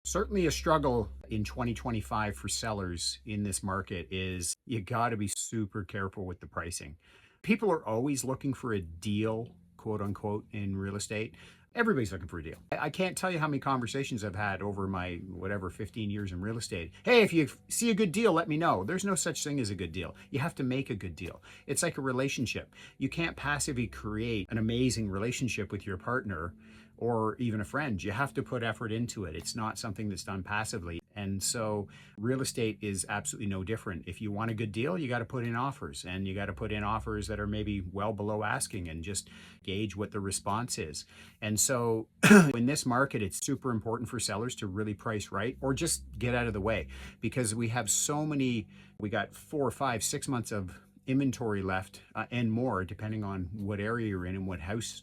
Certainly a struggle in 2025 for sellers in this market is you got to be super careful with the pricing. People are always looking for a deal, quote unquote, in real estate. Everybody's looking for a deal. I can't tell you how many conversations I've had over my whatever 15 years in real estate. Hey, if you see a good deal, let me know. There's no such thing as a good deal. You have to make a good deal. It's like a relationship. You can't passively create an amazing relationship with your partner or even a friend. You have to put effort into it. It's not something that's done passively. And so real estate is absolutely no different. If you want a good deal, you got to put in offers, and you got to put in offers that are maybe well below asking and just gauge what the response is. And so in this market, it's super important for sellers to really price right or just get out of the way, because we have so many, we got 4, 5, 6 months of inventory left and more, depending on what area you're in and what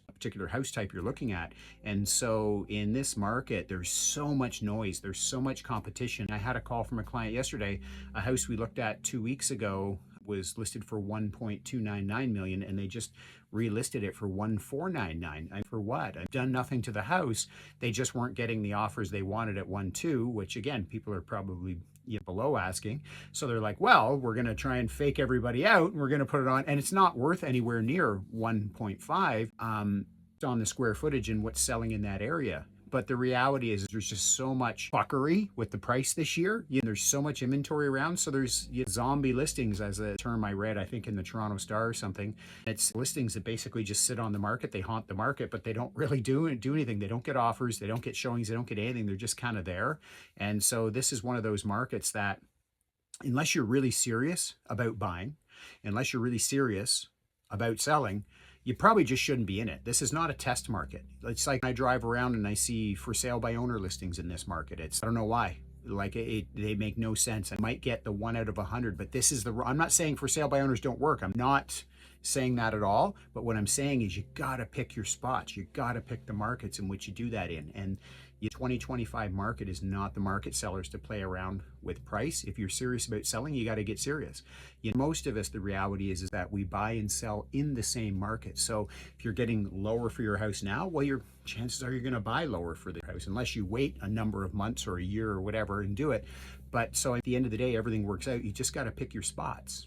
particular house type you're looking at. And so in this market, there's so much noise, there's so much competition. I had a call from a client yesterday. A house we looked at 2 weeks ago was listed for 1.299 million, and they just relisted it for 1.499. For what? I've done nothing to the house. They just weren't getting the offers they wanted at 1.2, which again, people are probably below asking. So they're like, well, we're going to try and fake everybody out, and we're going to put it on, and it's not worth anywhere near 1.5 on the square footage and what's selling in that area. But the reality is there's just so much fuckery with the price this year. There's so much inventory around. So there's zombie listings, as a term I read, I think in the Toronto Star or something. It's listings that basically just sit on the market. They haunt the market, but they don't really do anything. They don't get offers. They don't get showings. They don't get anything. They're just kind of there. And so this is one of those markets that, unless you're really serious about buying, unless you're really serious about selling, you probably just shouldn't be in it. This is not a test market. It's like I drive around and I see for sale by owner listings in this market. I don't know why. They make no sense. I might get the 1 out of 100, but I'm not saying for sale by owners don't work. I'm not saying that at all. But what I'm saying is you got to pick your spots. You got to pick the markets in which you do that in. And the 2025 market is not the market, sellers, to play around with price. If you're serious about selling, you got to get serious. Most of us, the reality is that we buy and sell in the same market. So if you're getting lower for your house now, well, your chances are you're going to buy lower for the house, unless you wait a number of months or a year or whatever and do it. But so at the end of the day, everything works out. You just got to pick your spots.